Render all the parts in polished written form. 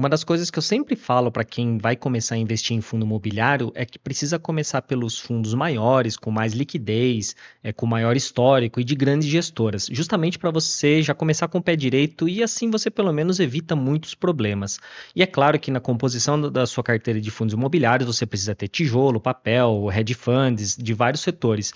Uma das coisas que eu sempre falo para quem vai começar a investir em fundo imobiliário é que precisa começar pelos fundos maiores, com mais liquidez, com maior histórico e de grandes gestoras, justamente para você já começar com o pé direito e assim você pelo menos evita muitos problemas. E é claro que na composição da sua carteira de fundos imobiliários você precisa ter tijolo, papel, hedge funds, de vários setores.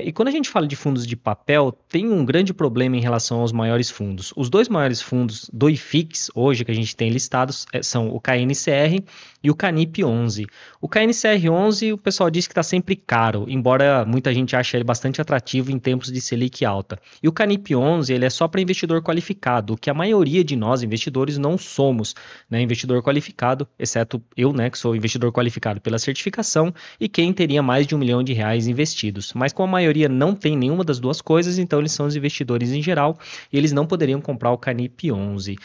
E quando a gente fala de fundos de papel, tem um grande problema em relação aos maiores fundos. Os dois maiores fundos do IFIX, hoje, que a gente tem listados, são o KNCR e o Canip 11. O KNCR 11, o pessoal diz que está sempre caro, embora muita gente ache ele bastante atrativo em tempos de Selic alta. E o Canip 11, ele é só para investidor qualificado, o que a maioria de nós, investidores, não somos, né, investidor qualificado, exceto eu, né, que sou investidor qualificado pela certificação, e quem teria mais de R$ 1 milhão investidos. Mas como a maioria não tem nenhuma das duas coisas, então eles são os investidores em geral e eles não poderiam comprar o Canip 11.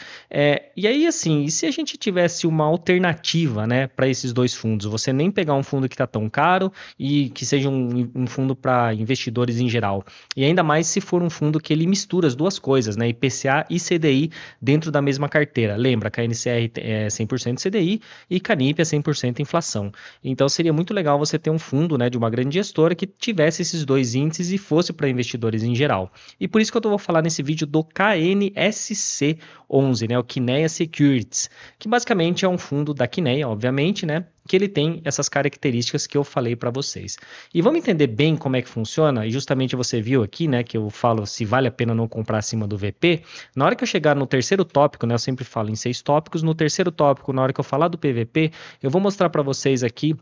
E aí, assim, e se a gente tivesse uma alternativa, né, para esses dois fundos? Você nem pegar um fundo que está tão caro e que seja um fundo para investidores em geral. E ainda mais se for um fundo que ele mistura as duas coisas, né, IPCA e CDI dentro da mesma carteira. Lembra, KNCR é 100% CDI e Canip é 100% inflação. Então seria muito legal você ter um fundo, né, de uma grande gestora que tivesse esses dois índices e fosse para investidores em geral. E por isso que eu vou falar nesse vídeo do KNSC 11, né, o Kinea Securities, que basicamente é um fundo da Kinea, obviamente, né, que ele tem essas características que eu falei para vocês. E vamos entender bem como é que funciona, e justamente você viu aqui, né, que eu falo se vale a pena não comprar acima do VP. Na hora que eu chegar no terceiro tópico, né, eu sempre falo em 6 tópicos, no terceiro tópico, na hora que eu falar do PVP, eu vou mostrar para vocês aqui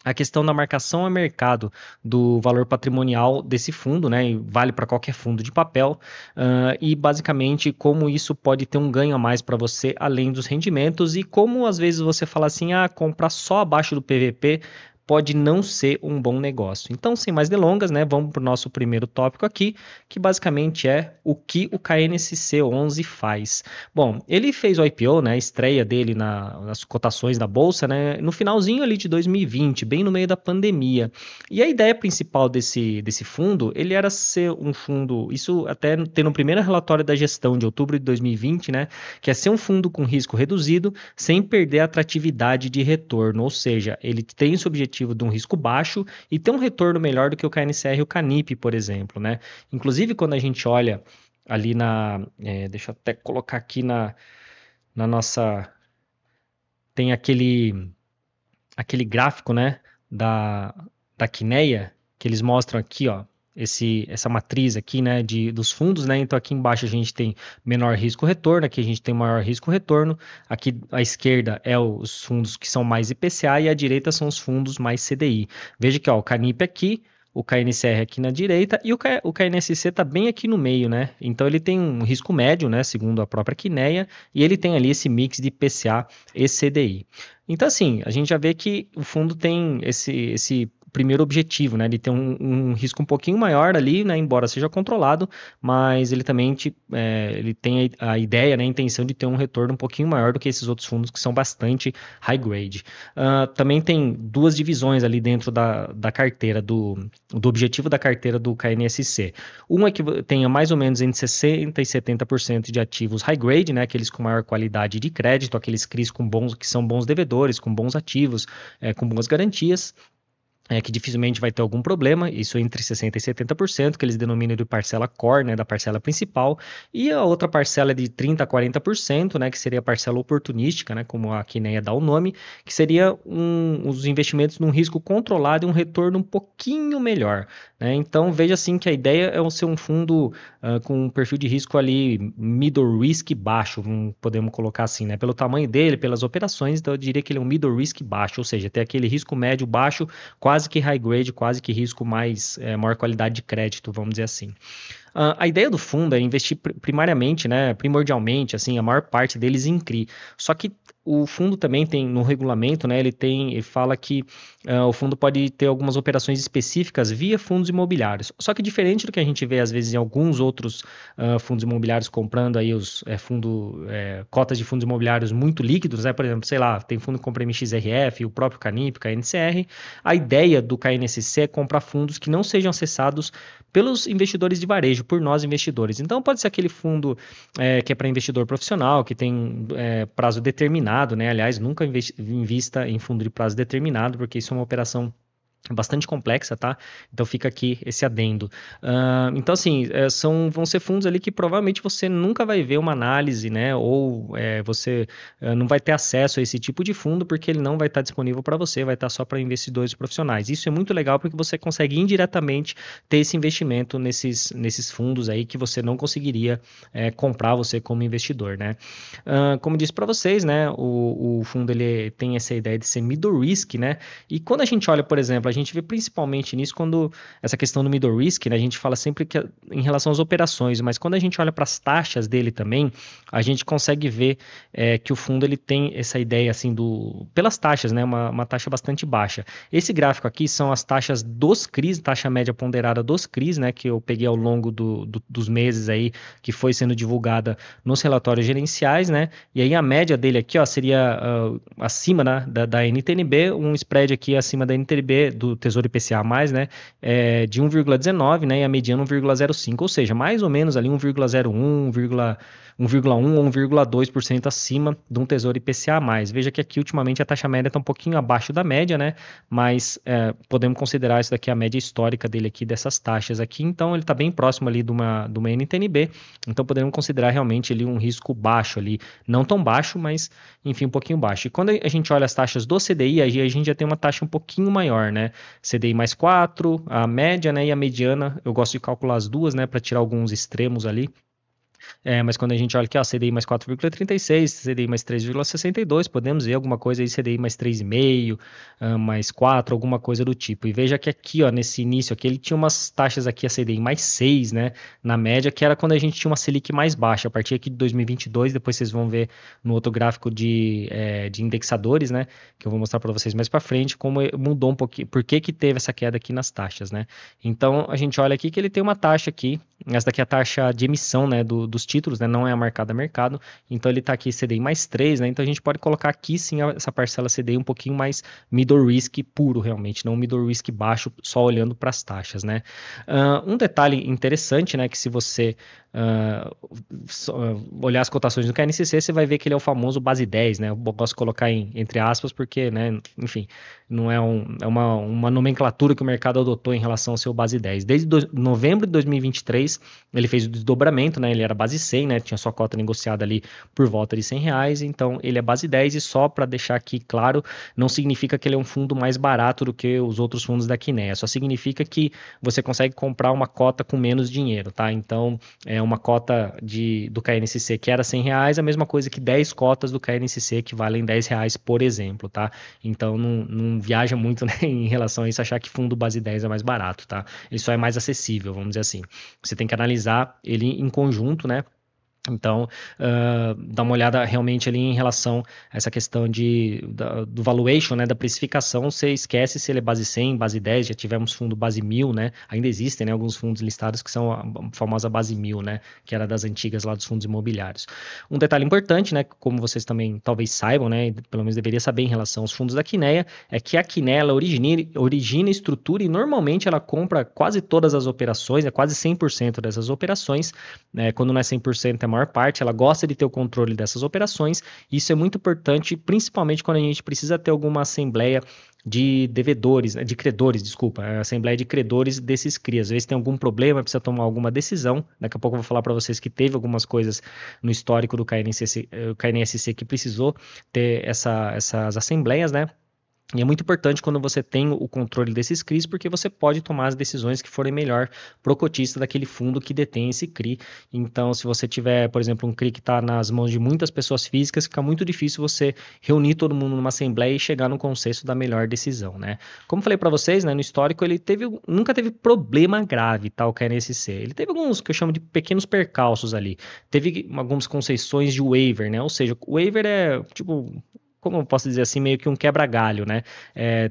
a questão da marcação a mercado do valor patrimonial desse fundo, né? E vale para qualquer fundo de papel, e basicamente como isso pode ter um ganho a mais para você além dos rendimentos e como às vezes você fala assim, comprar só abaixo do PVP pode não ser um bom negócio. Então, sem mais delongas, né, vamos para o nosso primeiro tópico aqui, que basicamente é o que o KNSC 11 faz. Bom, ele fez o IPO, né, a estreia dele nas cotações da bolsa, né, no finalzinho ali de 2020, bem no meio da pandemia. E a ideia principal desse fundo, ele era ser um fundo, isso até tem no primeiro relatório da gestão de outubro de 2020, né, que é ser um fundo com risco reduzido, sem perder a atratividade de retorno, ou seja, ele tem esse objetivo de um risco baixo e ter um retorno melhor do que o KNCR e o Canip, por exemplo, né? Inclusive, quando a gente olha ali deixa eu até colocar aqui na nossa... Tem aquele gráfico, né, da Kinea, que eles mostram aqui, ó, essa matriz aqui, né, dos fundos, né, então aqui embaixo a gente tem menor risco retorno, aqui a gente tem maior risco retorno, aqui à esquerda é os fundos que são mais IPCA e à direita são os fundos mais CDI. Veja que, ó, o Canip aqui, o KNCR aqui na direita e o KNSC está bem aqui no meio, né? Então ele tem um risco médio, né? Segundo a própria Kinea, e ele tem ali esse mix de IPCA e CDI. Então, assim, a gente já vê que o fundo tem esse primeiro objetivo, né? Ele tem um risco um pouquinho maior ali, né? Embora seja controlado, mas ele também ele tem a ideia, né? A intenção de ter um retorno um pouquinho maior do que esses outros fundos que são bastante high grade. Também tem duas divisões ali dentro da carteira, do objetivo da carteira do KNSC. Uma que tenha mais ou menos entre 60% e 70% de ativos high grade, né? Aqueles com maior qualidade de crédito, aqueles CRIs que são bons devedores, com bons ativos, com boas garantias. Que dificilmente vai ter algum problema, isso entre 60% e 70%, que eles denominam de parcela core, né, da parcela principal, e a outra parcela é de 30% a 40%, né, que seria a parcela oportunística, né, como a Kinea dá o nome, que seria os investimentos num risco controlado e um retorno um pouquinho melhor. Né? Então, veja assim que a ideia é ser um fundo com um perfil de risco ali middle risk baixo, podemos colocar assim, né, pelo tamanho dele, pelas operações, então eu diria que ele é um middle risk baixo, ou seja, tem aquele risco médio baixo, quase que high grade, quase que risco maior qualidade de crédito, vamos dizer assim. A ideia do fundo é investir primariamente, né, primordialmente, assim, a maior parte deles em CRI. Só que o fundo também tem no regulamento, né, ele fala que o fundo pode ter algumas operações específicas via fundos imobiliários. Só que diferente do que a gente vê às vezes em alguns outros fundos imobiliários comprando aí cotas de fundos imobiliários muito líquidos, né, por exemplo, sei lá, tem fundo que compra MXRF, o próprio Canip, KNCR. A ideia do KNSC é comprar fundos que não sejam acessados pelos investidores de varejo, estratégia por nós investidores. Então pode ser aquele fundo que é para investidor profissional, que tem prazo determinado, né? Aliás, nunca invista em fundo de prazo determinado, porque isso é uma operação bastante complexa, tá? Então fica aqui esse adendo. Então, assim, vão ser fundos ali que provavelmente você nunca vai ver uma análise, né? Ou você não vai ter acesso a esse tipo de fundo, porque ele não vai estar disponível para você, vai estar só para investidores profissionais. Isso é muito legal porque você consegue indiretamente ter esse investimento nesses fundos aí que você não conseguiria comprar você como investidor, né? Como disse para vocês, né? O fundo ele tem essa ideia de ser middle risk, né? E quando a gente olha, por exemplo, a gente vê principalmente nisso quando essa questão do middle risk, né, a gente fala sempre que em relação às operações, mas quando a gente olha para as taxas dele também, a gente consegue ver que o fundo ele tem essa ideia assim pelas taxas, né, uma taxa bastante baixa. Esse gráfico aqui são as taxas dos CRIs, taxa média ponderada dos CRIs, né, que eu peguei ao longo dos meses aí que foi sendo divulgada nos relatórios gerenciais, né, e aí a média dele aqui, ó, seria acima, né, da NTNB, um spread aqui acima da NTNB do Tesouro IPCA+, né, de 1,19, né, e a mediana 1,05, ou seja, mais ou menos ali 1,01, 1,1 ou 1,2% acima de um Tesouro IPCA+. Veja que aqui ultimamente a taxa média está um pouquinho abaixo da média, né, mas podemos considerar isso daqui a média histórica dele aqui dessas taxas aqui, então ele está bem próximo ali de uma NTNB, então podemos considerar realmente ali um risco baixo ali, não tão baixo, mas enfim, um pouquinho baixo. E quando a gente olha as taxas do CDI, a gente já tem uma taxa um pouquinho maior, né? CDI mais 4, a média, né, e a mediana, eu gosto de calcular as duas, né, para tirar alguns extremos ali. Mas quando a gente olha aqui, ó, CDI mais 4,36, CDI mais 3,62, podemos ver alguma coisa aí, CDI mais 3,5, mais 4, alguma coisa do tipo. E veja que aqui, ó, nesse início aqui, ele tinha umas taxas aqui, a CDI mais 6, né, na média, que era quando a gente tinha uma Selic mais baixa. A partir aqui de 2022, depois vocês vão ver no outro gráfico de indexadores, né, que eu vou mostrar para vocês mais para frente, como mudou um pouquinho, por que que teve essa queda aqui nas taxas, né. Então, a gente olha aqui que ele tem uma taxa aqui, essa daqui é a taxa de emissão, né, dos títulos, né, não é a marcada a mercado, então ele está aqui CDI mais 3, né, então a gente pode colocar aqui sim essa parcela CDI um pouquinho mais middle risk puro realmente, não middle risk baixo, só olhando para as taxas, né. Um detalhe interessante, né, que se você olhar as cotações do KNCC, você vai ver que ele é o famoso base 10, né, eu gosto de colocar entre aspas porque, né, enfim, não é uma nomenclatura que o mercado adotou em relação ao seu base 10. Desde novembro de 2023, ele fez o desdobramento, né? Ele era base 100, né? Tinha sua cota negociada ali por volta de R$ 100, então ele é base 10 e só para deixar aqui claro, não significa que ele é um fundo mais barato do que os outros fundos da Kinea, só significa que você consegue comprar uma cota com menos dinheiro, tá? Então, uma cota do KNCC que era R$ 100, a mesma coisa que 10 cotas do KNCC que valem R$ 10, por exemplo, tá? Então, não viaja muito, né, em relação a isso, achar que fundo base 10 é mais barato, tá? Ele só é mais acessível, vamos dizer assim. Você tem que analisar ele em conjunto, né? Então, dá uma olhada realmente ali em relação a essa questão do valuation, né, da precificação, você esquece se ele é base 100, base 10, já tivemos fundo base 1000, né, ainda existem, né, alguns fundos listados que são a famosa base 1000, né, que era das antigas lá dos fundos imobiliários. Um detalhe importante, né, como vocês também talvez saibam, né, pelo menos deveria saber em relação aos fundos da Kinea, é que a Kinea ela origina estrutura e normalmente ela compra quase todas as operações, quase 100% dessas operações, né, quando não é 100% é maior parte, ela gosta de ter o controle dessas operações, e isso é muito importante, principalmente quando a gente precisa ter alguma assembleia de devedores, de credores, desculpa, a assembleia de credores desses CRIs. Às vezes tem algum problema, precisa tomar alguma decisão, daqui a pouco eu vou falar para vocês que teve algumas coisas no histórico do KNSC que precisou ter essas assembleias, né? E é muito importante quando você tem o controle desses CRIs, porque você pode tomar as decisões que forem melhor para o cotista daquele fundo que detém esse CRI. Então, se você tiver, por exemplo, um CRI que está nas mãos de muitas pessoas físicas, fica muito difícil você reunir todo mundo numa assembleia e chegar no consenso da melhor decisão, né? Como falei para vocês, né, no histórico, ele nunca teve problema grave, tá, o KNSC. Ele teve alguns que eu chamo de pequenos percalços ali. Teve algumas concessões de waiver, né? Ou seja, o waiver é tipo como eu posso dizer assim, meio que um quebra-galho, né?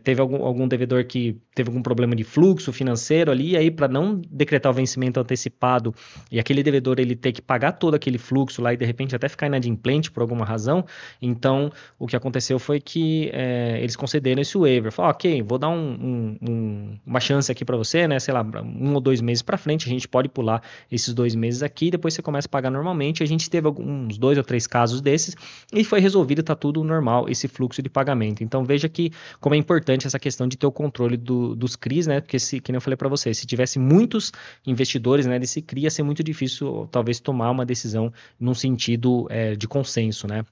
Teve algum devedor que teve algum problema de fluxo financeiro ali, e aí para não decretar o vencimento antecipado e aquele devedor ele ter que pagar todo aquele fluxo lá e de repente até ficar inadimplente por alguma razão, então o que aconteceu foi que eles concederam esse waiver. Falaram, ok, vou dar uma chance aqui para você, né? Sei lá, 1 ou 2 meses para frente, a gente pode pular esses 2 meses aqui, depois você começa a pagar normalmente. A gente teve uns 2 ou 3 casos desses e foi resolvido, tá tudo normal, esse fluxo de pagamento. Então veja que como é importante essa questão de ter o controle dos CRIs, né? Porque que nem eu falei para você, se tivesse muitos investidores, né, desse CRI, ia ser muito difícil talvez tomar uma decisão num sentido de consenso, né?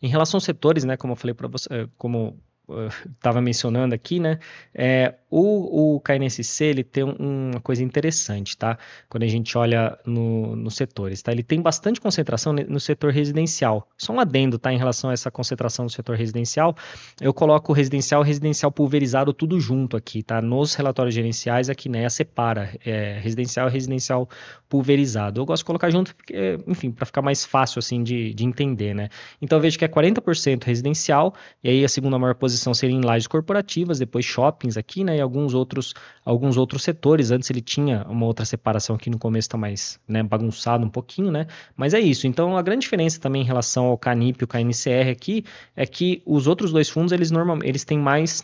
Em relação aos setores, né, como eu falei para você, como estava mencionando aqui, né, o KNSC ele tem uma coisa interessante, tá? Quando a gente olha nos setores, tá? Ele tem bastante concentração no setor residencial. Só um adendo, tá? Em relação a essa concentração no setor residencial, eu coloco o residencial pulverizado tudo junto aqui, tá? Nos relatórios gerenciais, aqui, né, separa residencial pulverizado. Eu gosto de colocar junto, porque, enfim, para ficar mais fácil, assim, de entender, né? Então, eu vejo que é 40% residencial, e aí a segunda maior posição seria em lajes corporativas, depois shoppings aqui, né, e alguns outros setores. Antes ele tinha uma outra separação aqui no começo, tá mais, né, bagunçado um pouquinho, né, mas é isso. Então, a grande diferença também em relação ao Canip e o KNCR aqui é que os outros dois fundos, eles têm mais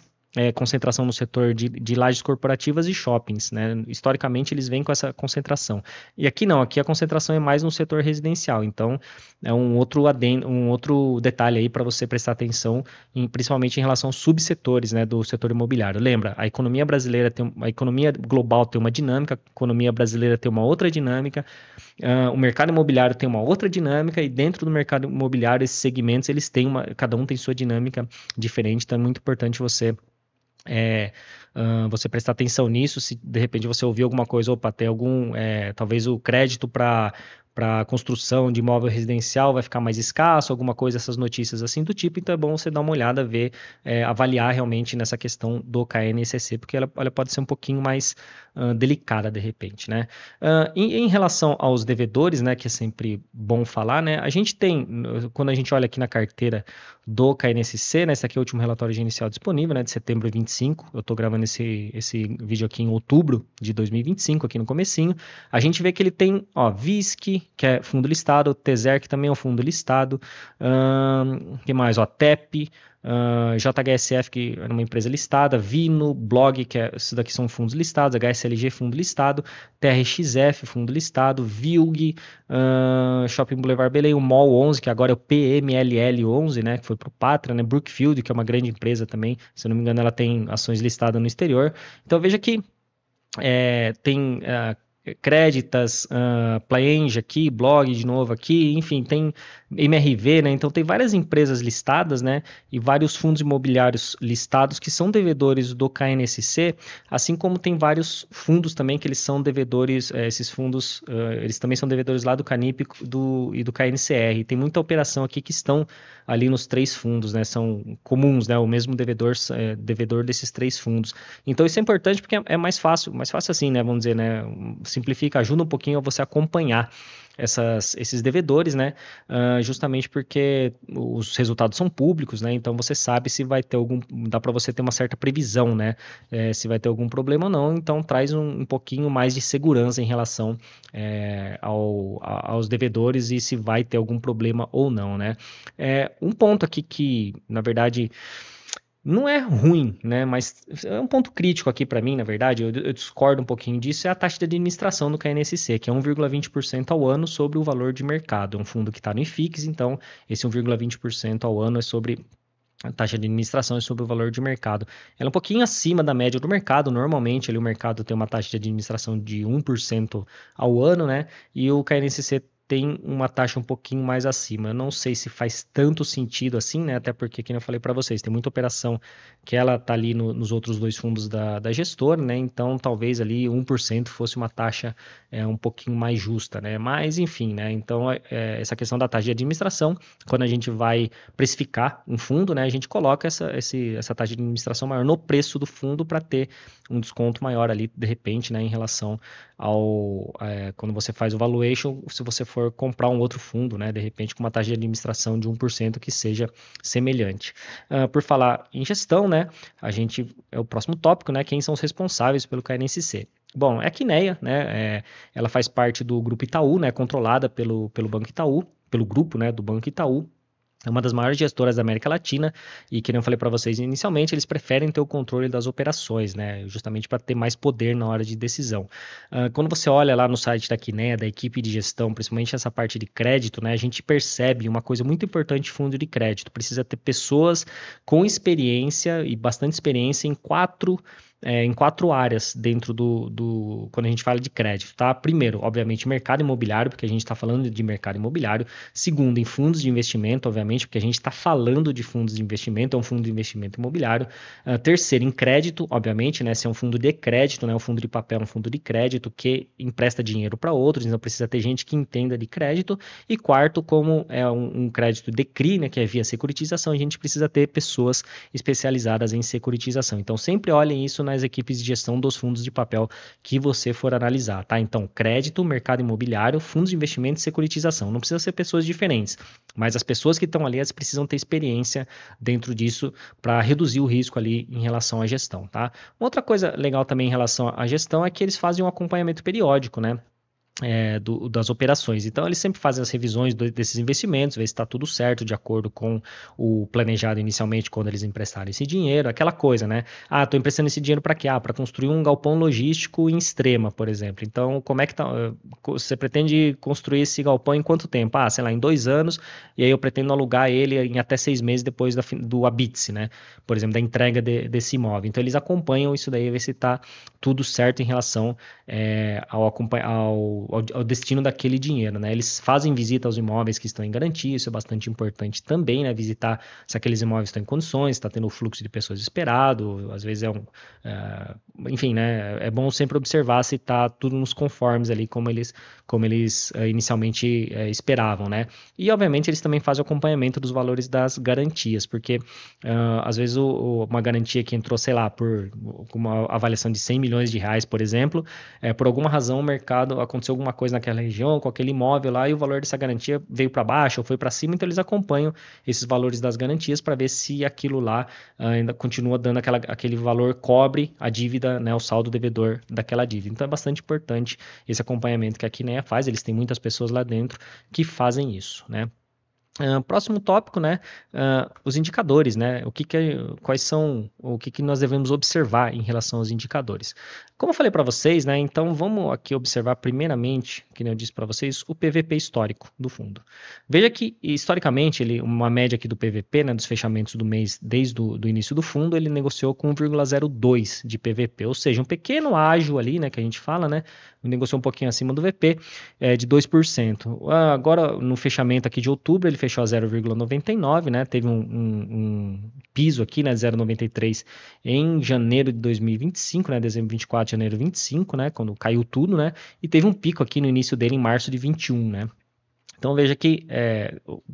concentração no setor de lajes corporativas e shoppings, né? Historicamente eles vêm com essa concentração. E aqui não, aqui a concentração é mais no setor residencial. Então é um outro detalhe aí para você prestar atenção, principalmente em relação aos subsetores, né, do setor imobiliário. Lembra, a economia global tem uma dinâmica, a economia brasileira tem uma outra dinâmica, o mercado imobiliário tem uma outra dinâmica e dentro do mercado imobiliário esses segmentos cada um tem sua dinâmica diferente. Então é muito importante você prestar atenção nisso. Se de repente você ouvir alguma coisa, opa, tem talvez o crédito para construção de imóvel residencial vai ficar mais escasso, alguma coisa, essas notícias assim do tipo. Então é bom você dar uma olhada, ver, avaliar realmente nessa questão do KNCC, porque ela pode ser um pouquinho mais delicada de repente, né? Em relação aos devedores, né, que é sempre bom falar, né, a gente tem, quando a gente olha aqui na carteira do KNSC, né, esse aqui é o último relatório inicial disponível, né, de setembro de 25, eu estou gravando esse vídeo aqui em outubro de 2025, aqui no comecinho. A gente vê que ele tem, ó, VISC, que é fundo listado, Teser, que também é um fundo listado, que mais, ó, TEP, JHSF, que é uma empresa listada, Vino, Blog, esses daqui são fundos listados, HSLG, fundo listado, TRXF, fundo listado, VILG, Shopping Boulevard Belém, o MOL 11, que agora é o PMLL 11, né, que foi para o Patra, né, Brookfield, que é uma grande empresa também, se eu não me engano ela tem ações listadas no exterior. Então veja que tem Créditas, Plaenge aqui, Blog de novo aqui, enfim, tem MRV, né? Então tem várias empresas listadas, né? E vários fundos imobiliários listados que são devedores do KNSC, assim como tem vários fundos também que eles são devedores, esses fundos, eles também são devedores lá do Canip e do KNCR. Tem muita operação aqui que estão ali nos 3 fundos, né? São comuns, né? O mesmo devedor desses 3 fundos. Então isso é importante porque é mais fácil assim, né? Vamos dizer, né? Simplifica, ajuda um pouquinho a você acompanhar esses devedores, né? Justamente porque os resultados são públicos, né? Então você sabe se vai ter dá para você ter uma certa previsão, né? Se vai ter algum problema ou não. Então traz um pouquinho mais de segurança em relação aos devedores e se vai ter algum problema ou não, né? Um ponto aqui que, na verdade, não é ruim, né? Mas é um ponto crítico aqui para mim, na verdade, eu discordo um pouquinho disso, é a taxa de administração do KNSC, que é 1,20% ao ano sobre o valor de mercado. É um fundo que está no IFIX, então esse 1,20% ao ano é sobre a taxa de administração, é sobre o valor de mercado. Ela é um pouquinho acima da média do mercado. Normalmente ali, o mercado tem uma taxa de administração de 1% ao ano, né? E o KNSC tem uma taxa um pouquinho mais acima. Eu não sei se faz tanto sentido assim, né? Até porque, como eu falei para vocês, tem muita operação que ela tá ali nos outros 2 fundos da gestora, né? Então, talvez ali 1% fosse uma taxa um pouquinho mais justa, né? Mas, enfim, né? Então, essa questão da taxa de administração, quando a gente vai precificar um fundo, né? A gente coloca essa taxa de administração maior no preço do fundo para ter um desconto maior ali, de repente, né? Em relação quando você faz o valuation, se você for comprar um outro fundo, né, de repente com uma taxa de administração de 1% que seja semelhante. Por falar em gestão, né, a gente é o próximo tópico, né, quem são os responsáveis pelo KNSC. Bom, é a Quineia, né, ela faz parte do Grupo Itaú, né, controlada pelo Banco Itaú, pelo grupo, né, do Banco Itaú. É uma das maiores gestoras da América Latina e, como eu falei para vocês inicialmente, eles preferem ter o controle das operações, né? Justamente para ter mais poder na hora de decisão. Quando você olha lá no site da Quineia, da equipe de gestão, principalmente essa parte de crédito, né? A gente percebe uma coisa muito importante de fundo de crédito. Precisa ter pessoas com experiência e bastante experiência em quatro áreas dentro quando a gente fala de crédito, tá? Primeiro, obviamente, mercado imobiliário, porque a gente está falando de mercado imobiliário. Segundo, em fundos de investimento, obviamente, porque a gente está falando de fundos de investimento, é um fundo de investimento imobiliário. Terceiro, em crédito, obviamente, né? Se é um fundo de crédito, né? Um fundo de papel, um fundo de crédito que empresta dinheiro para outros, então precisa ter gente que entenda de crédito. E quarto, como é um crédito de CRI, né? Que é via securitização, a gente precisa ter pessoas especializadas em securitização. Então, sempre olhem isso nas equipes de gestão dos fundos de papel que você for analisar, tá? Então, crédito, mercado imobiliário, fundos de investimento e securitização. Não precisa ser pessoas diferentes, mas as pessoas que estão ali, elas precisam ter experiência dentro disso para reduzir o risco ali em relação à gestão, tá? Outra coisa legal também em relação à gestão é que eles fazem um acompanhamento periódico, né? Das operações. Então, eles sempre fazem as revisões desses investimentos, ver se está tudo certo, de acordo com o planejado inicialmente, quando eles emprestaram esse dinheiro, aquela coisa, né? Ah, estou emprestando esse dinheiro para quê? Ah, para construir um galpão logístico em Extrema, por exemplo. Então, como é que tá? Você pretende construir esse galpão em quanto tempo? Ah, sei lá, em 2 anos, e aí eu pretendo alugar ele em até 6 meses depois do habite-se, né? Por exemplo, da entrega desse imóvel. Então, eles acompanham isso daí, ver se está tudo certo em relação ao destino daquele dinheiro, né? Eles fazem visita aos imóveis que estão em garantia, isso é bastante importante também, né? Visitar se aqueles imóveis estão em condições, está tendo o fluxo de pessoas esperado, às vezes enfim, né? É bom sempre observar se está tudo nos conformes ali, como eles inicialmente esperavam, né? E, obviamente, eles também fazem o acompanhamento dos valores das garantias, porque às vezes uma garantia que entrou, sei lá, por uma avaliação de 100 milhões de reais, por exemplo, por alguma razão o mercado aconteceu alguma coisa naquela região, com aquele imóvel lá, e o valor dessa garantia veio para baixo ou foi para cima, então eles acompanham esses valores das garantias para ver se aquilo lá ainda continua dando aquele valor, cobre a dívida, né, o saldo devedor daquela dívida. Então é bastante importante esse acompanhamento que a Quineia faz, eles têm muitas pessoas lá dentro que fazem isso, né? Próximo tópico, né? Os indicadores, né? Quais são, o que nós devemos observar em relação aos indicadores? Como eu falei para vocês, né? Então vamos aqui observar primeiramente, que eu disse para vocês, o PVP histórico do fundo. Veja que historicamente uma média aqui do PVP, né? Dos fechamentos do mês desde o início do fundo, ele negociou com 1,02 de PVP, ou seja, um pequeno ágio ali, né? Que a gente fala, né? Negociou um pouquinho acima do VP, de 2%. Agora, no fechamento aqui de outubro, ele fechou a 0,99, né? Teve um piso aqui, né? 0,93 em janeiro de 2025, né? Dezembro 24, janeiro 25, né? Quando caiu tudo, né? E teve um pico aqui no início dele em março de 21, né? Então veja que,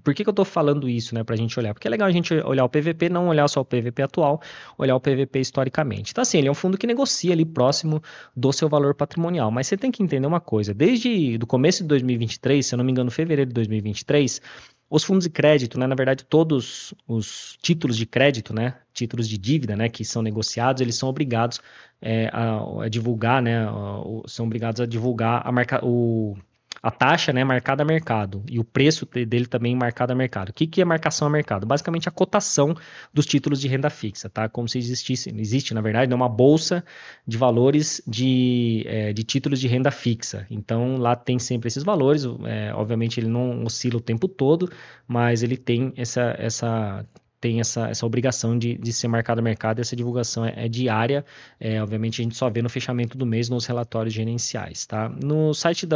por que eu estou falando isso, né, para a gente olhar? Porque é legal a gente olhar o PVP, não olhar só o PVP atual, olhar o PVP historicamente. Então assim, ele é um fundo que negocia ali próximo do seu valor patrimonial, mas você tem que entender uma coisa, desde o começo de 2023, se eu não me engano, fevereiro de 2023, os fundos de crédito, né, na verdade todos os títulos de crédito, né, títulos de dívida, né, que são negociados, eles são obrigados a divulgar, né, são obrigados a divulgar a taxa, né, marcada a mercado e o preço dele também marcado a mercado. O que é marcação a mercado? Basicamente a cotação dos títulos de renda fixa, tá? Como se existe na verdade, uma bolsa de valores de títulos de renda fixa. Então lá tem sempre esses valores, obviamente ele não oscila o tempo todo, mas ele tem essa obrigação de ser marcado a mercado, e essa divulgação é diária, obviamente a gente só vê no fechamento do mês nos relatórios gerenciais, tá? No site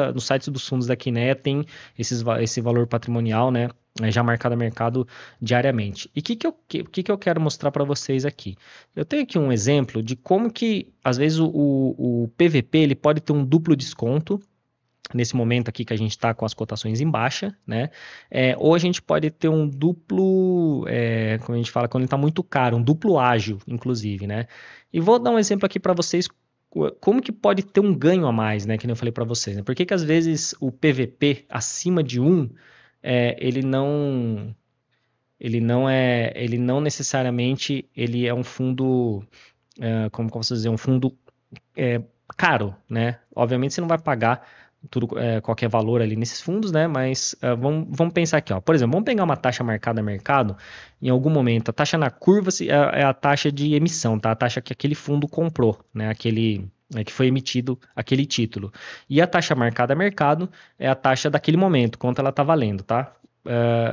dos fundos da Quineia tem esse valor patrimonial, né, já marcado a mercado diariamente. E o que eu quero mostrar para vocês aqui? Eu tenho aqui um exemplo de como que, às vezes, o PVP ele pode ter um duplo desconto, nesse momento aqui que a gente está com as cotações em baixa, né? Ou a gente pode ter um duplo, como a gente fala, quando ele está muito caro, um duplo ágio, inclusive, né? E vou dar um exemplo aqui para vocês como que pode ter um ganho a mais, né? Que nem eu falei para vocês, né? Por que que às vezes o PVP acima de 1, ele ele não necessariamente ele é um fundo, como que eu posso dizer, um fundo é, caro, né? Obviamente você não vai pagar tudo, qualquer valor ali nesses fundos, né? Mas vamos pensar aqui, ó. Por exemplo, vamos pegar uma taxa marcada a mercado, em algum momento, a taxa na curva é a taxa de emissão, tá? A taxa que aquele fundo comprou, né? Que foi emitido aquele título. E a taxa marcada a mercado é a taxa daquele momento, quanto ela está valendo, tá?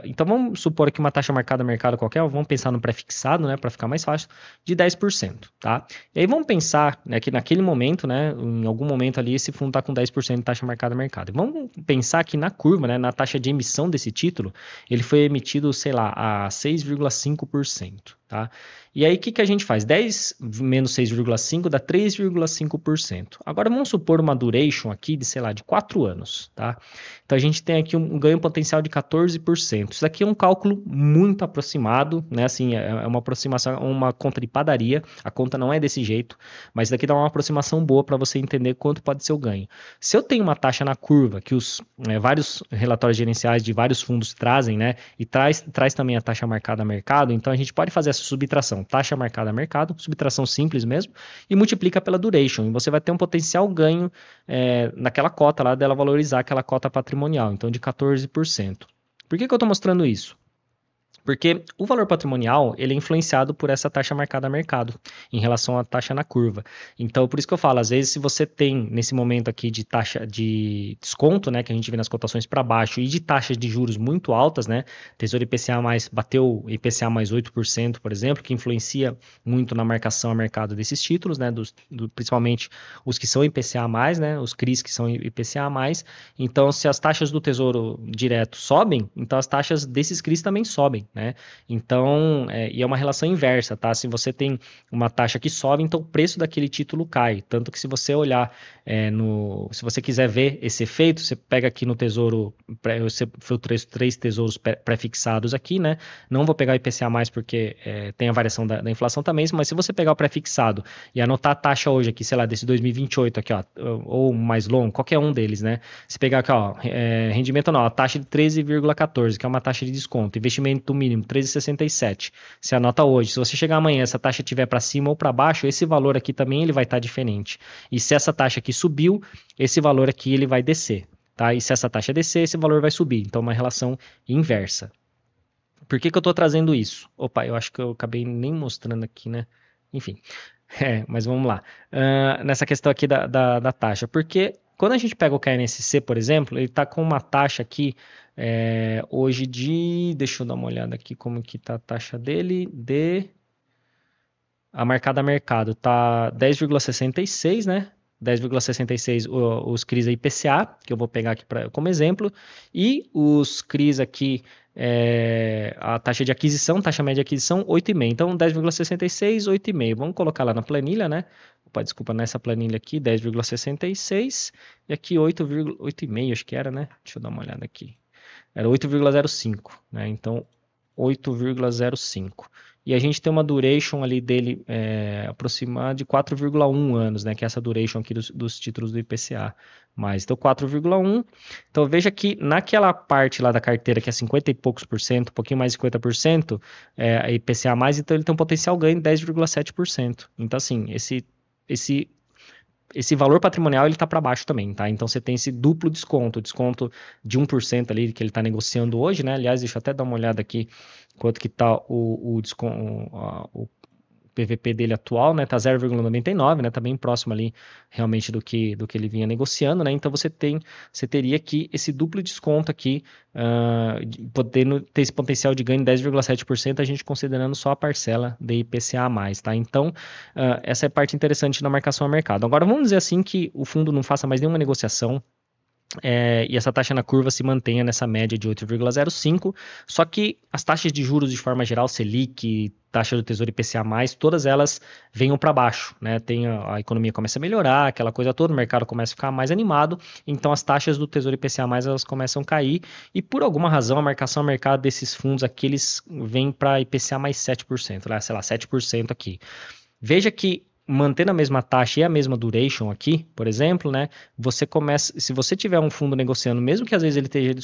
Então vamos supor aqui uma taxa marcada a mercado qualquer, vamos pensar no pré-fixado, né, para ficar mais fácil, de 10%, tá? E aí vamos pensar, né, que naquele momento, né, em algum momento ali, esse fundo está com 10% de taxa marcada a mercado. E vamos pensar que na curva, né, na taxa de emissão desse título, ele foi emitido, sei lá, a 6,5%, tá? E aí o que a gente faz? 10 menos 6,5 dá 3,5%. Agora vamos supor uma duration aqui de, sei lá, de 4 anos, tá? Então a gente tem aqui um ganho potencial de 14%. Isso aqui é um cálculo muito aproximado, né? Assim, é uma aproximação, uma conta de padaria. A conta não é desse jeito, mas isso daqui dá uma aproximação boa para você entender quanto pode ser o ganho. Se eu tenho uma taxa na curva que os vários relatórios gerenciais de vários fundos trazem, né? E traz também a taxa marcada a mercado, então a gente pode fazer essa subtração, taxa marcada a mercado, subtração simples mesmo, e multiplica pela duration. E você vai ter um potencial ganho naquela cota lá dela valorizar aquela cota patrimonial, então de 14%. Por que eu estou mostrando isso? Porque o valor patrimonial ele é influenciado por essa taxa marcada a mercado em relação à taxa na curva. Então, por isso que eu falo, às vezes se você tem nesse momento aqui de taxa de desconto, né, que a gente vê nas cotações para baixo e de taxas de juros muito altas, né, Tesouro IPCA mais bateu IPCA mais 8%, por exemplo, que influencia muito na marcação a mercado desses títulos, né, principalmente os que são IPCA mais, né, os CRIs que são IPCA mais. Então, se as taxas do Tesouro Direto sobem, então as taxas desses CRIs também sobem, né? Então, e é uma relação inversa, tá? Se você tem uma taxa que sobe, então o preço daquele título cai. Tanto que se você olhar se você quiser ver esse efeito, você pega aqui no Tesouro, você filtra três tesouros pré-fixados aqui, né? Não vou pegar o IPCA mais porque tem a variação da inflação também, mas se você pegar o pré-fixado e anotar a taxa hoje aqui, sei lá, desse 2028 aqui, ó, ou mais longo, qualquer um deles, né? Se pegar aqui, ó, rendimento não, a taxa de 13,14, que é uma taxa de desconto, investimento mínimo 13,67. Você anota hoje. Se você chegar amanhã, essa taxa estiver para cima ou para baixo, esse valor aqui também ele vai estar diferente. E se essa taxa aqui subiu, esse valor aqui ele vai descer, tá? E se essa taxa descer, esse valor vai subir. Então, uma relação inversa. Por que eu estou trazendo isso? Opa, eu acho que eu acabei nem mostrando aqui, né? Enfim. Mas vamos lá. Nessa questão aqui da taxa. Porque quando a gente pega o KNSC, por exemplo, ele está com uma taxa aqui hoje deixa eu dar uma olhada aqui como que está a taxa dele, a marcada a mercado tá 10,66, né? 10,66 os CRIs IPCA, que eu vou pegar aqui como exemplo, e os CRIs aqui, a taxa de aquisição, taxa média de aquisição, 8,5. Então, 10,66, 8,5. Vamos colocar lá na planilha, né? Opa, desculpa, nessa planilha aqui, 10,66 e aqui 8,5, acho que era, né? Deixa eu dar uma olhada aqui. Era 8,05, né? Então, 8,05. E a gente tem uma duration ali dele aproximada de 4,1 anos, né? Que é essa duration aqui dos títulos do IPCA. Então 4,1. Então veja que naquela parte lá da carteira que é 50 e poucos por cento, um pouquinho mais de 50%, a IPCA mais, então ele tem um potencial ganho de 10,7%. Então assim, esse valor patrimonial ele está para baixo também, tá? Então você tem esse duplo desconto de 1% ali que ele está negociando hoje, né? Aliás, deixa eu até dar uma olhada aqui quanto que está o PVP dele atual, né? Tá 0,99, né? Tá bem próximo ali realmente do que ele vinha negociando, né? Então você teria aqui esse duplo desconto aqui, podendo ter esse potencial de ganho de 10,7%, a gente considerando só a parcela de IPCA+, tá? Então, essa é a parte interessante da marcação a mercado. Agora, vamos dizer assim que o fundo não faça mais nenhuma negociação, e essa taxa na curva se mantenha nessa média de 8,05, só que as taxas de juros de forma geral, Selic, taxa do Tesouro IPCA+, todas elas venham para baixo, né? A economia começa a melhorar, aquela coisa toda, o mercado começa a ficar mais animado, então as taxas do Tesouro IPCA+, elas começam a cair, e por alguma razão a marcação a mercado desses fundos aqui, eles vêm para IPCA mais 7%, né? Sei lá, 7% aqui. Veja que mantendo a mesma taxa e a mesma duration aqui, por exemplo, né, você começa, se você tiver um fundo negociando, mesmo que às vezes ele esteja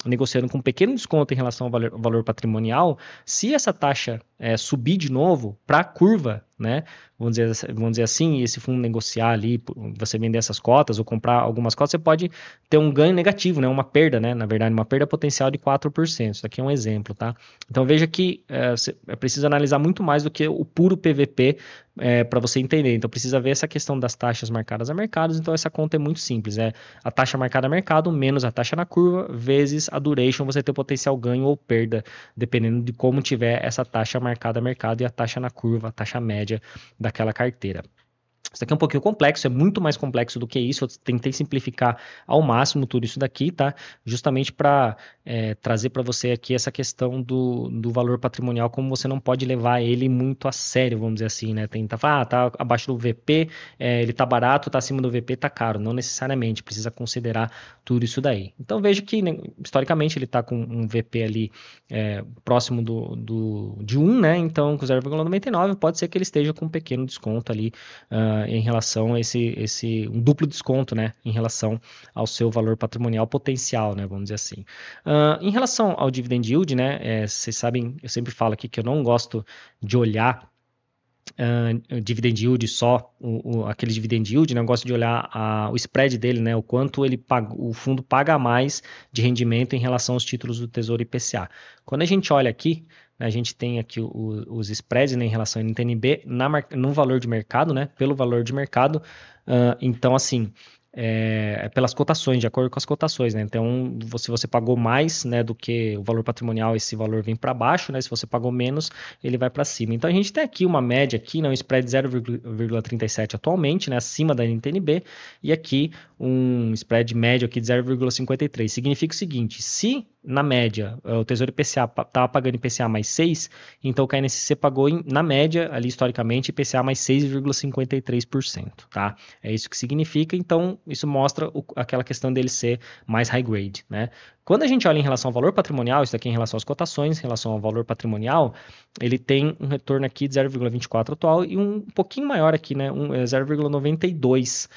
negociando com um pequeno desconto em relação ao valor patrimonial, se essa taxa subir de novo para a curva, né, vamos dizer assim, e esse fundo negociar ali, você vender essas cotas ou comprar algumas cotas, você pode ter um ganho negativo, né, uma perda, né, na verdade, uma perda potencial de 4%. Isso aqui é um exemplo, tá? Então veja que você precisa analisar muito mais do que o puro PVP para você entender. Então precisa ver essa questão das taxas marcadas a mercados. Então essa conta é muito simples, é a taxa marcada a mercado menos a taxa na curva vezes a duration, você tem potencial ganho ou perda, dependendo de como tiver essa taxa marcada a mercado e a taxa na curva, a taxa média daquela carteira. Isso aqui é um pouquinho complexo, é muito mais complexo do que isso. Eu tentei simplificar ao máximo tudo isso daqui, tá? Justamente para trazer para você aqui essa questão do valor patrimonial, como você não pode levar ele muito a sério, vamos dizer assim, né? Tenta falar, tá abaixo do VP, ele tá barato, tá acima do VP, tá caro. Não necessariamente, precisa considerar tudo isso daí. Então veja que, né, historicamente, ele tá com um VP ali próximo de 1, né? Então com 0,99 pode ser que ele esteja com um pequeno desconto ali em relação a um duplo desconto, né, em relação ao seu valor patrimonial potencial, né, vamos dizer assim. Em relação ao dividend yield, né, vocês sabem, eu sempre falo aqui que eu não gosto de olhar dividend yield só, aquele dividend yield, né? Eu gosto de olhar o spread dele, né? O quanto o fundo paga a mais de rendimento em relação aos títulos do Tesouro IPCA. Quando a gente olha aqui, né, a gente tem aqui os spreads, né, em relação ao NTNB no valor de mercado, né? Pelo valor de mercado. Então, assim, pelas cotações, de acordo com as cotações, né? Então, se você pagou mais, né, do que o valor patrimonial, esse valor vem para baixo, né? Se você pagou menos, ele vai para cima. Então, a gente tem aqui uma média aqui, né, um spread de 0,37 atualmente, né, acima da NTNB, e aqui um spread médio aqui de 0,53. Significa o seguinte, se na média o Tesouro IPCA estava pagando IPCA mais 6, então o KNSC pagou na média, ali historicamente, IPCA mais 6,53%, tá? É isso que significa, então isso mostra aquela questão dele ser mais high grade, né? Quando a gente olha em relação ao valor patrimonial, isso aqui em relação às cotações, em relação ao valor patrimonial, ele tem um retorno aqui de 0,24 atual e um pouquinho maior aqui, né? 0,92.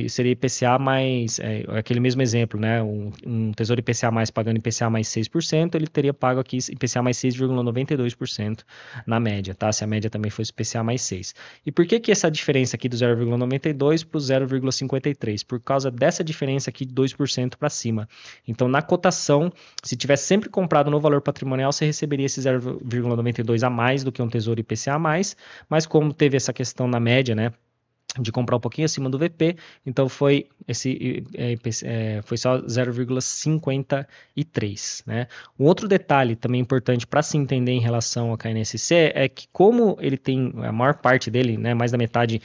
Seria IPCA mais, aquele mesmo exemplo, né? Um Tesouro IPCA mais pagando IPCA mais 6%, ele teria pago aqui IPCA mais 6,92% na média, tá? Se a média também fosse IPCA mais 6. E por que essa diferença aqui do 0,92 para o 0,53? Por causa dessa diferença aqui de 2% para cima. Então, na cotação, se tivesse sempre comprado no valor patrimonial, você receberia esse 0,92 a mais do que um Tesouro IPCA a mais, mas como teve essa questão na média, né, de comprar um pouquinho acima do VP, então foi só 0,53, né? Um outro detalhe também importante para se entender em relação ao KNSC é que como ele tem a maior parte dele, né, mais da metade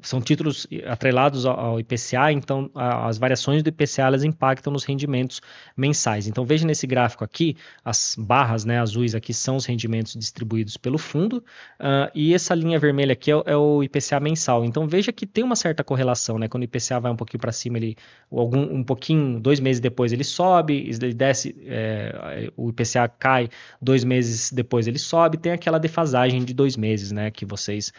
são títulos atrelados ao IPCA, então as variações do IPCA elas impactam nos rendimentos mensais. Então veja nesse gráfico aqui, as barras, né, azuis aqui são os rendimentos distribuídos pelo fundo, e essa linha vermelha aqui é o IPCA mensal. Então veja que tem uma certa correlação, né? Quando o IPCA vai um pouquinho para cima, um pouquinho, 2 meses depois ele sobe, ele desce, o IPCA cai, 2 meses depois ele sobe, tem aquela defasagem de 2 meses, né? Que vocês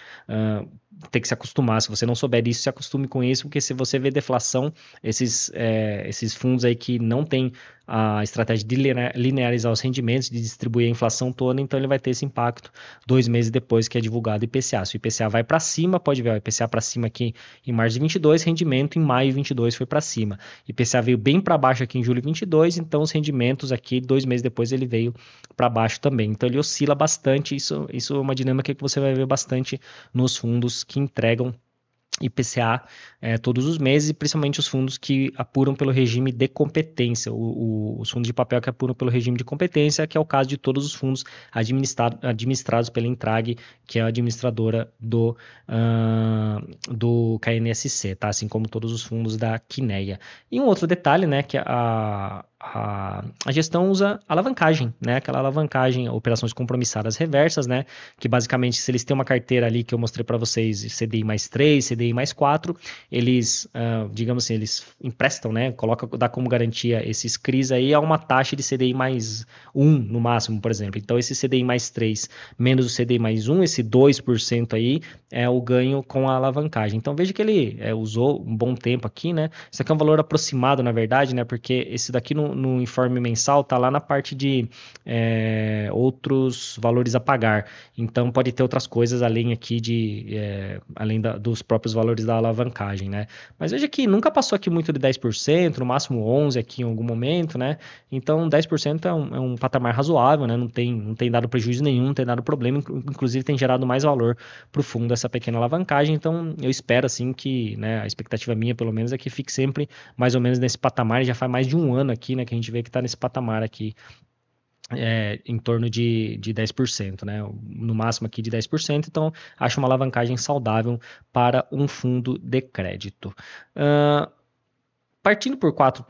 tem que se acostumar. Se você não souber disso, se acostume com isso, porque se você vê deflação, esses fundos aí que não tem a estratégia de linearizar os rendimentos, de distribuir a inflação toda, então ele vai ter esse impacto 2 meses depois que é divulgado o IPCA. Se o IPCA vai para cima, pode ver, o IPCA para cima aqui em março de 22, rendimento em maio de 22 foi para cima. IPCA veio bem para baixo aqui em julho de 22, então os rendimentos aqui 2 meses depois ele veio para baixo também. Então ele oscila bastante, isso é uma dinâmica que você vai ver bastante nos fundos que entregam IPCA todos os meses, e principalmente os fundos que apuram pelo regime de competência, os fundos de papel que apuram pelo regime de competência, que é o caso de todos os fundos administrados pela Intrag, que é a administradora do KNSC, tá? Assim como todos os fundos da Quineia. E um outro detalhe, né, que a a gestão usa alavancagem, né? Aquela alavancagem, operações compromissadas reversas, né? Que basicamente, se eles têm uma carteira ali que eu mostrei para vocês, CDI mais 3, CDI mais 4, eles, digamos assim, eles emprestam, né? Dá como garantia esses CRIs aí a uma taxa de CDI mais 1 no máximo, por exemplo. Então, esse CDI mais 3 menos o CDI mais 1, esse 2% aí é o ganho com a alavancagem. Então, veja que ele usou um bom tempo aqui, né? Isso aqui é um valor aproximado, na verdade, né? Porque esse daqui no informe mensal tá lá na parte de outros valores a pagar. Então, pode ter outras coisas além aqui além dos próprios valores da alavancagem, né? Mas veja que nunca passou aqui muito de 10%, no máximo 11% aqui em algum momento, né? Então, 10% é um patamar razoável, né? Não tem dado prejuízo nenhum, não tem dado problema, inclusive tem gerado mais valor para o fundo essa pequena alavancagem. Então, eu espero assim que, né, a expectativa minha, pelo menos, é que fique sempre mais ou menos nesse patamar. Já faz mais de um ano aqui, né, que a gente vê que está nesse patamar aqui, em torno de 10%, né? No máximo aqui de 10%, então acho uma alavancagem saudável para um fundo de crédito. Partindo por quarto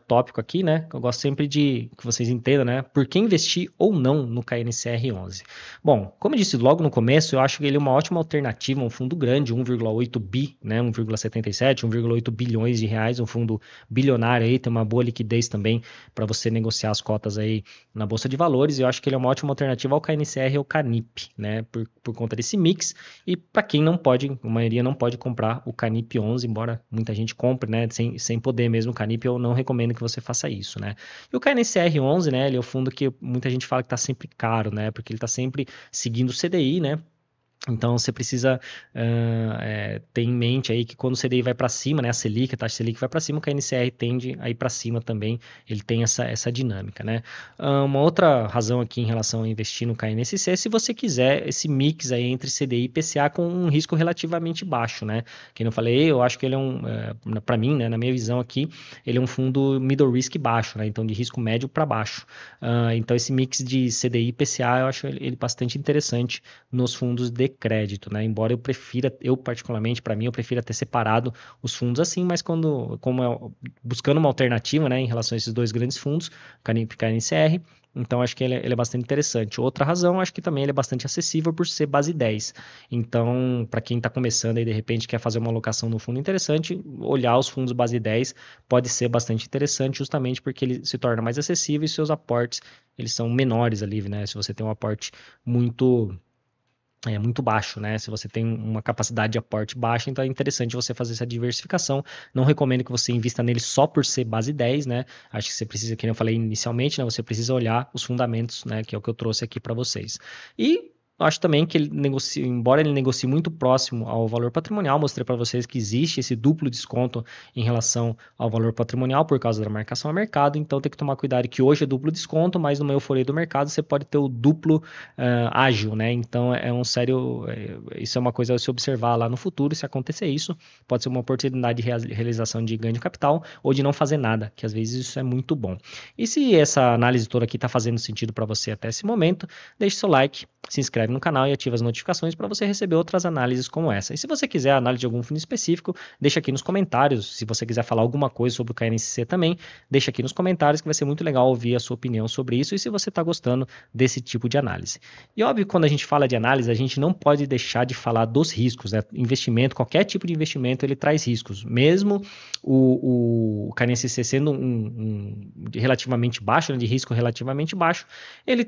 tópico aqui, né? Eu gosto sempre de que vocês entendam, né? Por que investir ou não no KNCR11? Bom, como eu disse logo no começo, eu acho que ele é uma ótima alternativa, um fundo grande, 1,8 bi, né? 1,77, 1,8 bilhões de reais, um fundo bilionário aí, tem uma boa liquidez também para você negociar as cotas aí na Bolsa de Valores. E eu acho que ele é uma ótima alternativa ao KNCR ou Canip, né? Por conta desse mix. E para quem não pode, a maioria não pode comprar o Canip 11, embora muita gente compre, né? Sem poder mesmo o Canip, eu não recomendo que você faça isso, né? E o KNCR11, né, ele é o fundo que muita gente fala que está sempre caro, né? Porque ele está sempre seguindo o CDI, né? Então você precisa ter em mente aí que quando o CDI vai para cima, né, a Selic, a taxa Selic vai para cima, o KNCR tende a ir para cima também, ele tem essa dinâmica, né? Uma outra razão aqui em relação a investir no KNSC é se você quiser esse mix aí entre CDI e IPCA com um risco relativamente baixo, né? Que eu falei, eu acho que ele para mim, né, na minha visão aqui, ele é um fundo middle risk baixo, né? Então de risco médio para baixo. Então esse mix de CDI e IPCA eu acho ele bastante interessante nos fundos de crédito, né? Embora eu particularmente, para mim, eu prefiro ter separado os fundos assim, mas buscando uma alternativa, né, em relação a esses dois grandes fundos, Canip e KNCR, então acho que ele é bastante interessante. Outra razão, acho que também ele é bastante acessível por ser base 10. Então, para quem está começando e de repente quer fazer uma alocação no fundo interessante, olhar os fundos base 10 pode ser bastante interessante, justamente porque ele se torna mais acessível e seus aportes, eles são menores ali, né? Se você tem um aporte muito baixo, né? Se você tem uma capacidade de aporte baixa, então é interessante você fazer essa diversificação. Não recomendo que você invista nele só por ser base 10, né? Acho que você precisa, como eu falei inicialmente, né? Você precisa olhar os fundamentos, né? Que é o que eu trouxe aqui para vocês. E acho também que ele negocia, embora ele negocie muito próximo ao valor patrimonial, mostrei para vocês que existe esse duplo desconto em relação ao valor patrimonial por causa da marcação a mercado, então tem que tomar cuidado que hoje é duplo desconto, mas numa euforia do mercado você pode ter o duplo ágil, né? Então isso é uma coisa a se observar lá no futuro, se acontecer isso, pode ser uma oportunidade de realização de ganho de capital ou de não fazer nada, que às vezes isso é muito bom. E se essa análise toda aqui está fazendo sentido para você até esse momento, deixe seu like, se inscreve no canal e ativa as notificações para você receber outras análises como essa. E se você quiser análise de algum fundo específico, deixa aqui nos comentários. Se você quiser falar alguma coisa sobre o KNCC também, deixa aqui nos comentários que vai ser muito legal ouvir a sua opinião sobre isso e se você está gostando desse tipo de análise. E óbvio que quando a gente fala de análise, a gente não pode deixar de falar dos riscos, né? Investimento, qualquer tipo de investimento, ele traz riscos. Mesmo o KNCC sendo relativamente baixo, né, de risco relativamente baixo, ele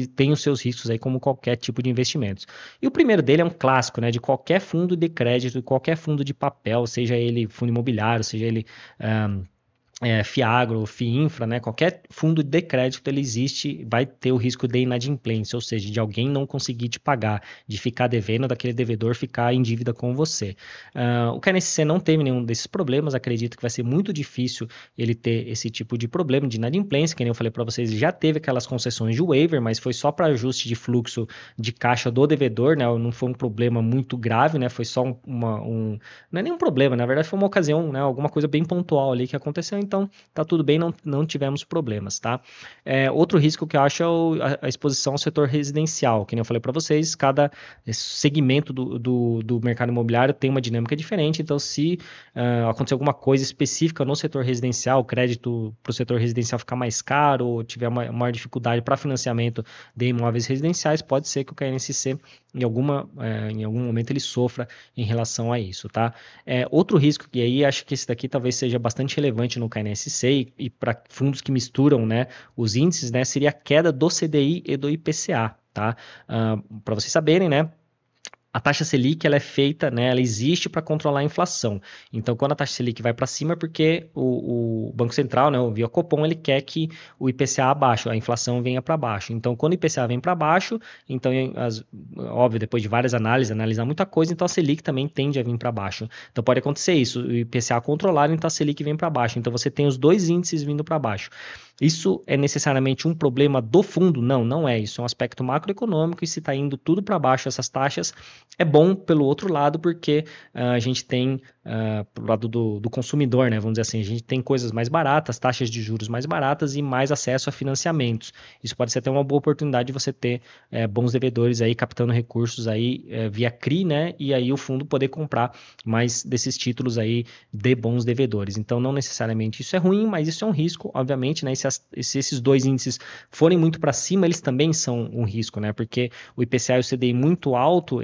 tem os seus riscos aí como qualquer tipo de investimentos. E o primeiro dele é um clássico, né, de qualquer fundo de crédito, qualquer fundo de papel, seja ele fundo imobiliário, seja ele FIAGRO, FIINFRA, né? Qualquer fundo de crédito ele existe, vai ter o risco de inadimplência, ou seja, de alguém não conseguir te pagar, de ficar devendo, daquele devedor ficar em dívida com você. O KNCC não teve nenhum desses problemas, acredito que vai ser muito difícil ele ter esse tipo de problema de inadimplência, que nem eu falei para vocês, já teve aquelas concessões de waiver, mas foi só para ajuste de fluxo de caixa do devedor, né? Não foi um problema muito grave, né? Foi só não é nenhum problema, na verdade foi uma ocasião, né? Alguma coisa bem pontual ali que aconteceu, então então tá tudo bem, não tivemos problemas, tá? Outro risco que eu acho é a exposição ao setor residencial, que nem eu falei para vocês, cada segmento do mercado imobiliário tem uma dinâmica diferente, então se acontecer alguma coisa específica no setor residencial, o crédito para o setor residencial ficar mais caro, ou tiver uma maior dificuldade para financiamento de imóveis residenciais, pode ser que o KNCC em algum momento ele sofra em relação a isso, tá? Outro risco, que aí acho que esse daqui talvez seja bastante relevante no KNSC e para fundos que misturam, né, os índices, né, seria a queda do CDI e do IPCA, tá? Para vocês saberem, né, a taxa Selic ela é feita, né, ela existe para controlar a inflação. Então, quando a taxa Selic vai para cima, é porque o Banco Central, né, via Copom, ele quer que o IPCA abaixo, a inflação venha para baixo. Então, quando o IPCA vem para baixo, então, óbvio, depois de várias análises, analisar muita coisa, então a Selic também tende a vir para baixo. Então, pode acontecer isso, o IPCA controlar, então a Selic vem para baixo. Então, você tem os dois índices vindo para baixo. Isso é necessariamente um problema do fundo? Não, não é. Isso é um aspecto macroeconômico e se está indo tudo para baixo essas taxas, é bom pelo outro lado porque a gente tem, pelo lado do consumidor, né, vamos dizer assim, a gente tem coisas mais baratas, taxas de juros mais baratas e mais acesso a financiamentos. Isso pode ser até uma boa oportunidade de você ter bons devedores aí captando recursos aí via CRI, né, e aí o fundo poder comprar mais desses títulos aí de bons devedores. Então não necessariamente isso é ruim, mas isso é um risco, obviamente, né, se esses dois índices forem muito para cima, eles também são um risco, né, porque o IPCA e o CDI muito alto,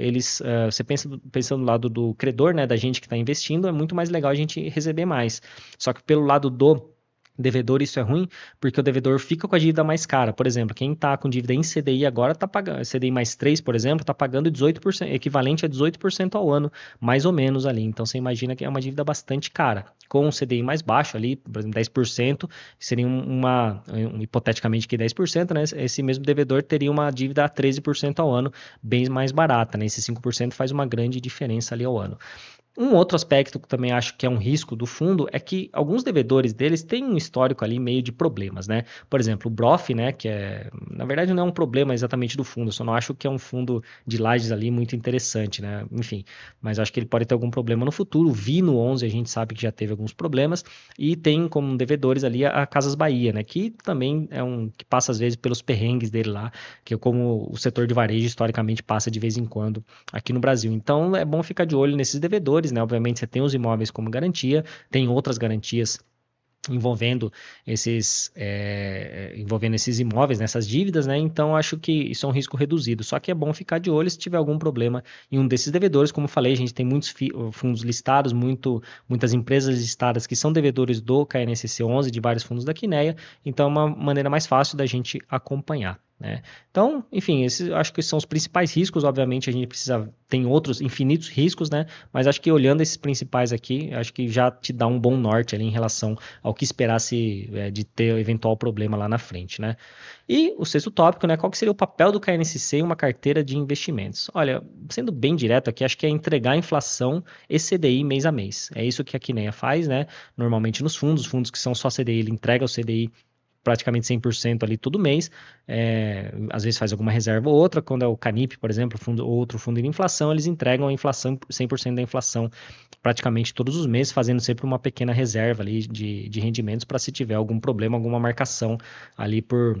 você pensando do lado do credor, né, da gente que está investindo, é muito mais legal a gente receber mais. Só que pelo lado do devedor isso é ruim, porque o devedor fica com a dívida mais cara. Por exemplo, quem está com dívida em CDI agora está pagando, CDI mais 3, por exemplo, está pagando 18%, equivalente a 18% ao ano, mais ou menos ali. Então você imagina que é uma dívida bastante cara. Com um CDI mais baixo ali, por exemplo, 10%, seria hipoteticamente que 10%, né? Esse mesmo devedor teria uma dívida a 13% ao ano, bem mais barata, né? Esse 5% faz uma grande diferença ali ao ano. Um outro aspecto que também acho que é um risco do fundo é que alguns devedores deles têm um histórico ali meio de problemas, né? Por exemplo, o BROF, né, que na verdade não é um problema exatamente do fundo, eu só não acho que é um fundo de lajes ali muito interessante, né? Enfim, mas acho que ele pode ter algum problema no futuro. O VI no 11 a gente sabe que já teve alguns problemas e tem como devedores ali a Casas Bahia, né, que também que passa às vezes pelos perrengues dele lá, que é como o setor de varejo historicamente passa de vez em quando aqui no Brasil. Então é bom ficar de olho nesses devedores, né? Obviamente você tem os imóveis como garantia, tem outras garantias envolvendo envolvendo esses imóveis, nessas dívidas, né? Então acho que isso é um risco reduzido. Só que é bom ficar de olho se tiver algum problema em um desses devedores. Como eu falei, a gente tem muitos fundos listados, muitas empresas listadas que são devedores do KNSC 11, de vários fundos da Quineia. Então é uma maneira mais fácil da gente acompanhar, né? Então, enfim, esses acho que são os principais riscos. Obviamente, a gente tem outros infinitos riscos, né? Mas acho que olhando esses principais aqui, acho que já te dá um bom norte ali em relação ao que esperar de ter eventual problema lá na frente, né? E o sexto tópico, né? Qual que seria o papel do KNCC em uma carteira de investimentos? Olha, sendo bem direto aqui, acho que é entregar a inflação e CDI mês a mês. É isso que a Quineia faz, né? Normalmente nos fundos que são só CDI, ele entrega o CDI praticamente 100% ali todo mês, às vezes faz alguma reserva ou outra, quando é o Canip, por exemplo, outro fundo de inflação, eles entregam a inflação, 100% da inflação praticamente todos os meses, fazendo sempre uma pequena reserva ali de rendimentos para se tiver algum problema, alguma marcação ali por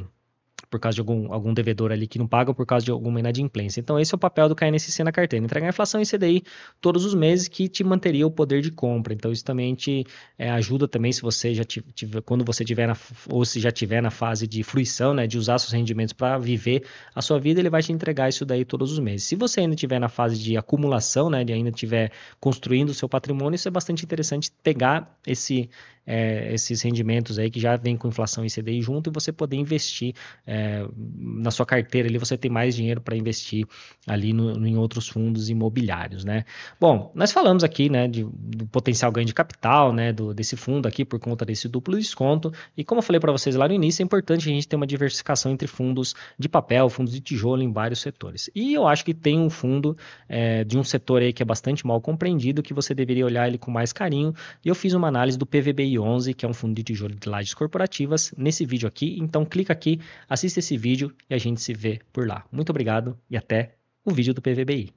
causa de algum devedor ali que não paga ou por causa de alguma inadimplência. Então esse é o papel do KNSC na carteira, entregar a inflação e CDI todos os meses que te manteria o poder de compra. Então isso também te ajuda também se você já tiver, quando você tiver ou se já tiver na fase de fruição, né, de usar seus rendimentos para viver a sua vida, ele vai te entregar isso daí todos os meses. Se você ainda estiver na fase de acumulação, né, de ainda estiver construindo o seu patrimônio, isso é bastante interessante pegar esses rendimentos aí que já vem com inflação e CDI junto e você poder investir na sua carteira ali, você tem mais dinheiro para investir ali em outros fundos imobiliários, né? Bom, nós falamos aqui, né, do potencial ganho de capital, né, desse fundo aqui por conta desse duplo desconto e como eu falei para vocês lá no início, é importante a gente ter uma diversificação entre fundos de papel, fundos de tijolo em vários setores. E eu acho que tem um fundo de um setor aí que é bastante mal compreendido, que você deveria olhar ele com mais carinho e eu fiz uma análise do PVBI 11, que é um fundo de tijolo de lajes corporativas, nesse vídeo aqui, então clica aqui, assista esse vídeo e a gente se vê por lá. Muito obrigado e até o vídeo do PVBI.